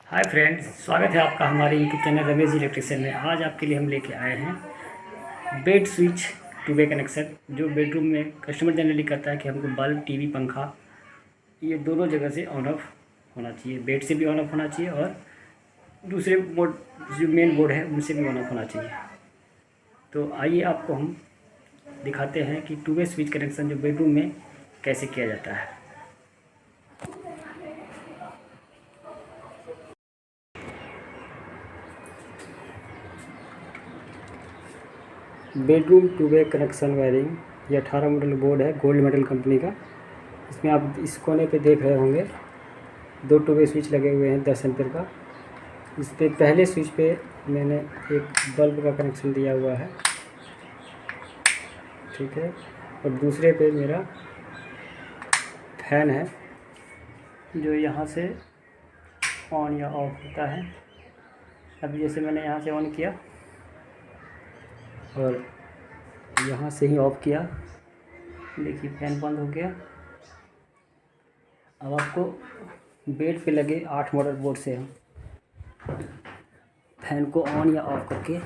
Hi friends, स्वागत है आपका हमारे YouTube channel Ramesh ji electrician में। आज आपके लिए हम लेके आए हैं bed switch to way connection, जो बेडरूम में कस्टमर जनरली करता है कि हमको बल्ब, टीवी, पंखा ये दोनों जगह से ऑन ऑफ होना चाहिए। बेड से भी ऑन ऑफ होना चाहिए और दूसरे बोर्ड जो मेन बोर्ड है उनसे भी ऑन ऑफ होना चाहिए। तो आइए आपको हम दिखाते हैं कि टू वे स्विच कनेक्शन जो बेडरूम में कैसे किया जाता है। Bedroom two way connection wiring, ये 18 मॉडल बोर्ड है गोल्ड मेडल कंपनी का। इसमें आप इस कोने पे देख रहे होंगे 2 टू वे स्विच लगे हुए हैं 10 एम्पीयर का। इस पे पहले स्विच पे मैंने एक बल्ब का कनेक्शन दिया हुआ है, ठीक है। और दूसरे पे मेरा फैन है जो यहाँ से ऑन या ऑफ होता है। अब जैसे मैंने यहाँ से ऑन किया और यहाँ से ही ऑफ किया, देखिए फैन बंद हो गया। अब आपको बेड पे लगे 8 मॉडल बोर्ड से हम फैन को ऑन या ऑफ करके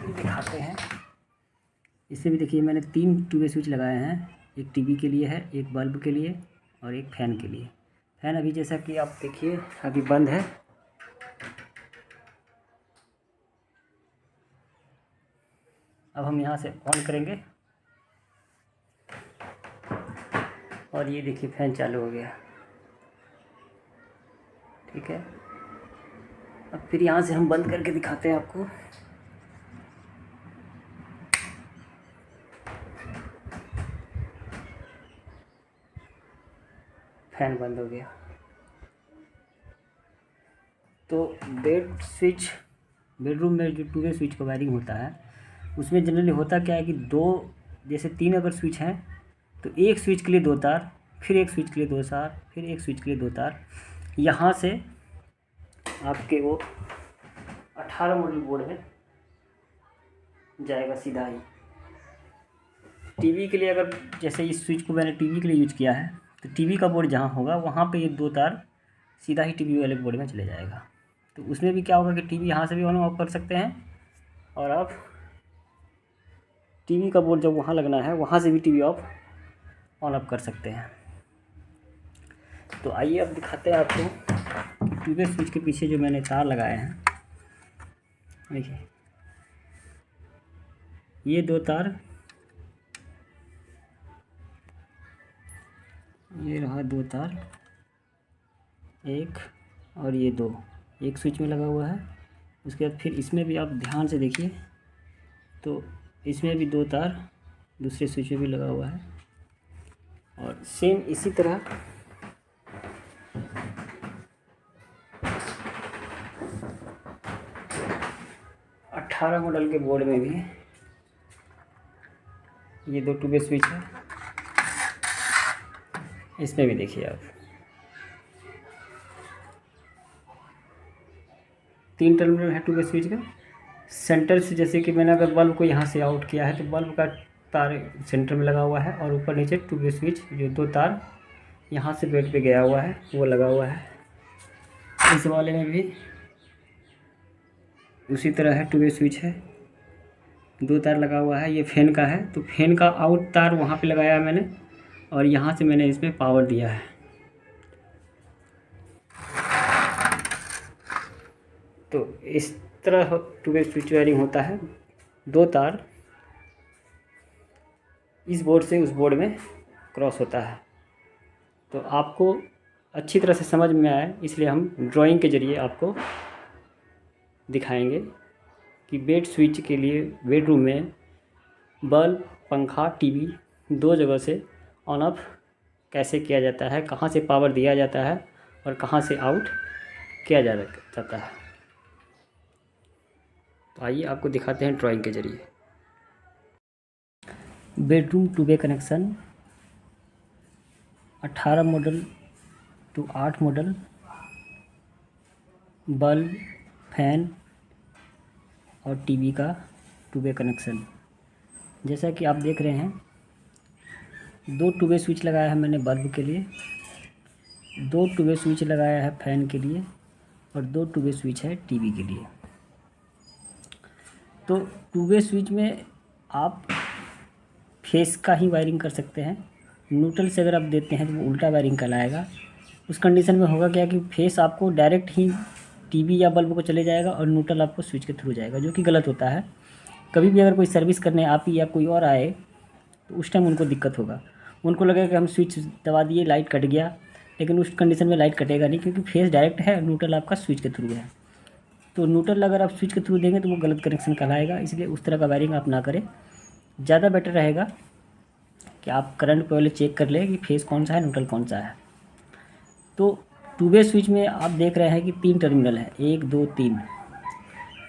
दिखाते हैं। इसमें भी देखिए मैंने 3 टू वे स्विच लगाए हैं, एक टीवी के लिए है, एक बल्ब के लिए और एक फ़ैन के लिए। फ़ैन अभी जैसा कि आप देखिए अभी बंद है। अब हम यहाँ से ऑन करेंगे और ये देखिए फ़ैन चालू हो गया, ठीक है। अब फिर यहाँ से हम बंद करके दिखाते हैं आपको। फ़ैन बंद हो गया। तो बेडरूम में जो टू वे स्विच का वायरिंग होता है उसमें जनरली होता क्या है कि जैसे 3 अगर स्विच हैं तो एक स्विच के लिए 2 तार, फिर एक स्विच के लिए 2 तार, फिर एक स्विच के लिए 2 तार। यहाँ से आपके वो 18 मॉडल बोर्ड में जाएगा सीधा ही। टीवी के लिए अगर जैसे इस स्विच को मैंने टीवी के लिए यूज किया है तो टीवी का बोर्ड जहाँ होगा वहाँ पे ये 2 तार सीधा ही टीवी वाले बोर्ड में चले जाएगा। तो उसमें भी क्या होगा कि टीवी यहाँ से भी ऑन ऑफ कर सकते हैं और आप टीवी का बोर्ड जब वहाँ लगना है वहाँ से भी टीवी ऑन ऑफ कर सकते हैं। तो आइए अब दिखाते हैं आपको टू वे स्विच के पीछे जो मैंने तार लगाए हैं। देखिए ये 2 तार, ये रहा 2 तार, एक और ये 2 एक स्विच में लगा हुआ है। उसके बाद फिर इसमें भी आप ध्यान से देखिए तो इसमें भी 2 तार दूसरे स्विच में भी लगा हुआ है। और सेम इसी तरह 18 मॉडल के बोर्ड में भी ये 2 टू वे स्विच है। इसमें भी देखिए आप 3 टर्मिनल है टू वे स्विच का। सेंटर से जैसे कि मैंने अगर बल्ब को यहाँ से आउट किया है तो बल्ब का तार सेंटर में लगा हुआ है और ऊपर नीचे टू वे स्विच जो 2 तार यहाँ से बेड पे गया हुआ है वो लगा हुआ है। इस वाले में भी उसी तरह है, टू वे स्विच है, 2 तार लगा हुआ है। ये फैन का है तो फैन का आउट तार वहाँ पे लगाया है मैंने और यहाँ से मैंने इसमें पावर दिया है। तो इस तरह टू वे स्विच वायरिंग होता है। 2 तार इस बोर्ड से उस बोर्ड में क्रॉस होता है। तो आपको अच्छी तरह से समझ में आए इसलिए हम ड्राइंग के ज़रिए आपको दिखाएंगे कि बेड स्विच के लिए बेडरूम में बल्ब, पंखा, टीवी 2 जगह से ऑन ऑफ कैसे किया जाता है, कहाँ से पावर दिया जाता है और कहाँ से आउट किया जाता है। तो आइए आपको दिखाते हैं ड्राइंग के ज़रिए। Bedroom two way connection 18 model two 8 model, bulb, fan और टीवी का टू वे कनेक्शन। जैसा कि आप देख रहे हैं 2 टू वे स्विच लगाया है मैंने बल्ब के लिए 2 टू वे स्विच लगाया है फैन के लिए और 2 टू वे स्विच है टीवी के लिए। तो टू वे स्विच में आप फेस का ही वायरिंग कर सकते हैं। न्यूट्रल से अगर आप देते हैं तो वो उल्टा वायरिंग कहलाएगा। उस कंडीशन में होगा क्या कि फेस आपको डायरेक्ट ही टीवी या बल्ब को चले जाएगा और न्यूट्रल आपको स्विच के थ्रू जाएगा, जो कि गलत होता है। कभी भी अगर कोई सर्विस करने आप ही या कोई और आए तो उस टाइम उनको दिक्कत होगा। उनको लगेगा कि हम स्विच दबा दिए, लाइट कट गया, लेकिन उस कंडीशन में लाइट कटेगा नहीं, क्योंकि फेस डायरेक्ट है, न्यूट्रल आपका स्विच के थ्रू है। तो न्यूट्रल अगर आप स्विच के थ्रू देंगे तो वो गलत कनेक्शन कहलाएगा। इसलिए उस तरह का वायरिंग आप ना करें। ज़्यादा बेटर रहेगा कि आप करंट पहले चेक कर लें कि फेस कौन सा है, न्यूट्रल कौन सा है। तो टू वे स्विच में आप देख रहे हैं कि 3 टर्मिनल है, 1 2 3,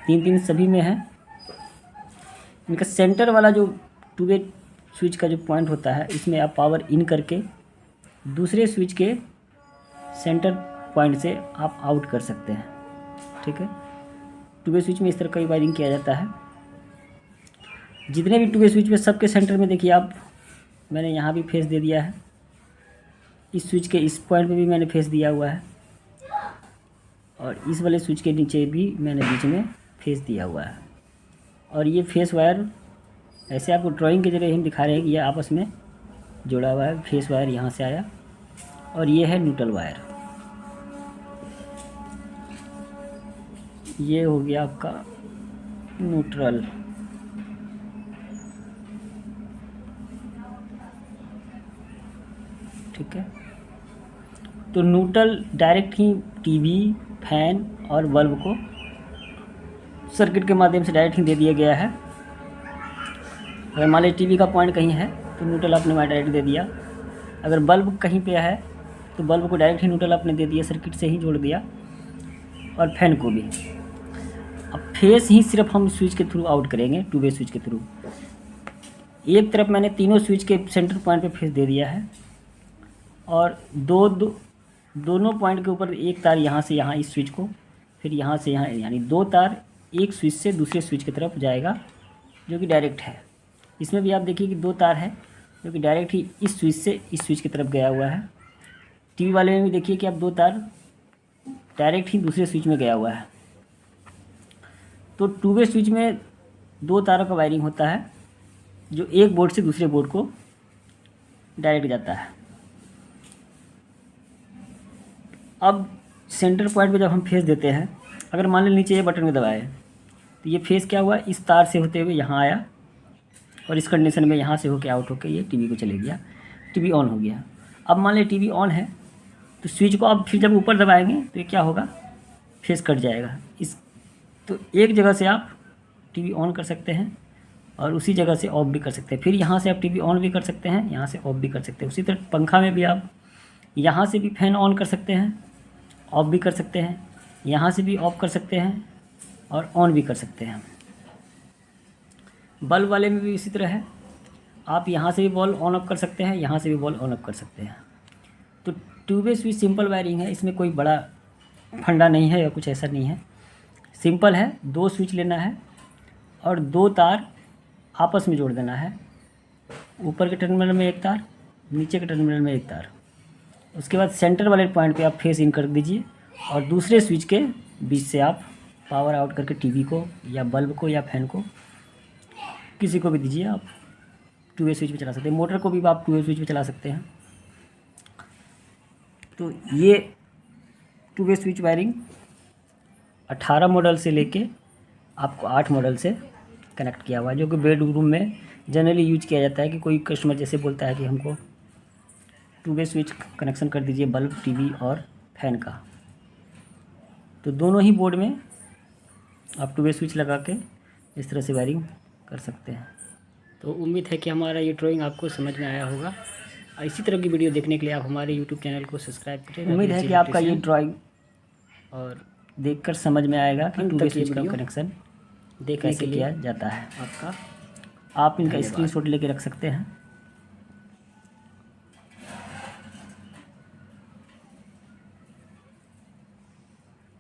3 सभी में है। इनका सेंटर वाला जो टू वे स्विच का जो पॉइंट होता है, इसमें आप पावर इन करके दूसरे स्विच के सेंटर पॉइंट से आप आउट कर सकते हैं। ठीक है, टू वे स्विच में इस तरह का वायरिंग किया जाता है। जितने भी टू वे स्विच में सबके सेंटर में देखिए आप, मैंने यहाँ भी फेस दे दिया है, इस स्विच के इस पॉइंट पे भी मैंने फेस दिया हुआ है, और इस वाले स्विच के नीचे भी मैंने बीच में फेस दिया हुआ है। और ये फेस वायर ऐसे आपको ड्राइंग के जरिए हम दिखा रहे हैं कि ये आपस में जुड़ा हुआ है। फेस वायर यहाँ से आया और ये है न्यूट्रल वायर। ये हो गया आपका न्यूट्रल। ठीक है, तो न्यूट्रल डायरेक्ट ही टीवी, फैन और बल्ब को सर्किट के माध्यम से डायरेक्ट ही दे दिया गया है। अगर मान लीजिए टीवी का पॉइंट कहीं है तो न्यूट्रल आपने वहाँ डायरेक्ट दे दिया। अगर बल्ब कहीं पे है तो बल्ब को डायरेक्ट ही न्यूट्रल आपने दे दिया, सर्किट से ही जोड़ दिया, और फैन को भी। अब फेस ही सिर्फ हम स्विच के थ्रू आउट करेंगे, टू वे स्विच के थ्रू। एक तरफ मैंने तीनों स्विच के सेंटर पॉइंट पे फेस दे दिया है, और दोनों पॉइंट के ऊपर एक तार यहाँ से यहाँ इस स्विच को, फिर यहाँ से यहाँ, यानी 2 तार एक स्विच से दूसरे स्विच की तरफ जाएगा, जो कि डायरेक्ट है। इसमें भी आप देखिए कि 2 तार है जो कि डायरेक्ट ही इस स्विच से इस स्विच की तरफ गया हुआ है। टीवी वाले में भी देखिए कि आप 2 तार डायरेक्ट ही दूसरे स्विच में गया हुआ है। तो टू वे स्विच में 2 तारों का वायरिंग होता है, जो एक बोर्ड से दूसरे बोर्ड को डायरेक्ट जाता है। अब सेंटर पॉइंट पे जब हम फेस देते हैं, अगर मान लीजिए नीचे ये बटन में दबाए तो ये फेस क्या हुआ, इस तार से होते हुए यहाँ आया, और इस कंडीशन में यहाँ से होके आउट होके ये टीवी को चले गया, टीवी ऑन हो गया। अब मान लीजिए टीवी ऑन है तो स्विच को अब फिर जब ऊपर दबाएंगे तो ये क्या होगा, फेस कट जाएगा। तो एक जगह से आप टीवी ऑन कर सकते हैं और उसी जगह से ऑफ भी कर सकते हैं। फिर यहाँ से आप टीवी ऑन भी कर सकते हैं, यहाँ से ऑफ भी कर सकते हैं। उसी तरह पंखा में भी आप यहाँ से भी फैन ऑन कर सकते हैं, ऑफ भी कर सकते हैं, यहाँ से भी ऑफ कर सकते हैं और ऑन भी कर सकते हैं। बल्ब वाले में भी इसी तरह है, आप यहाँ से भी बल्ब ऑन ऑफ कर सकते हैं, यहाँ से भी बल्ब ऑन ऑफ कर सकते हैं। तो two way switch simple wiring है, इसमें कोई बड़ा फंडा नहीं है या कुछ ऐसा नहीं है। सिंपल है, 2 स्विच लेना है और 2 तार आपस में जोड़ देना है। ऊपर के टर्मिनल में एक तार, नीचे के टर्मिनल में एक तार। उसके बाद सेंटर वाले पॉइंट पे आप फेस इन कर दीजिए और दूसरे स्विच के बीच से आप पावर आउट करके टीवी को या बल्ब को या फैन को, किसी को भी दीजिए। आप टू वे स्विच पे चला सकते हैं, मोटर को भी आप टू वे स्विच पे चला सकते हैं। तो ये two way switch wiring 18 model से लेके आपको 8 मॉडल से कनेक्ट किया हुआ है, जो कि बेडरूम में जनरली यूज किया जाता है। कि कोई कस्टमर जैसे बोलता है कि हमको टू वे स्विच कनेक्शन कर दीजिए बल्ब, टीवी और फैन का, तो दोनों ही बोर्ड में आप टू वे स्विच लगा के इस तरह से वायरिंग कर सकते हैं। तो उम्मीद है कि हमारा ये ड्राइंग आपको समझ में आया होगा। इसी तरह की वीडियो देखने के लिए आप हमारे यूट्यूब चैनल को सब्सक्राइब करें। उम्मीद है कि आपका ये ड्राइंग और देखकर समझ में आएगा कि टू वे स्विच का कनेक्शन कैसे किया जाता है। आप इनका स्क्रीनशॉट लेके रख सकते हैं।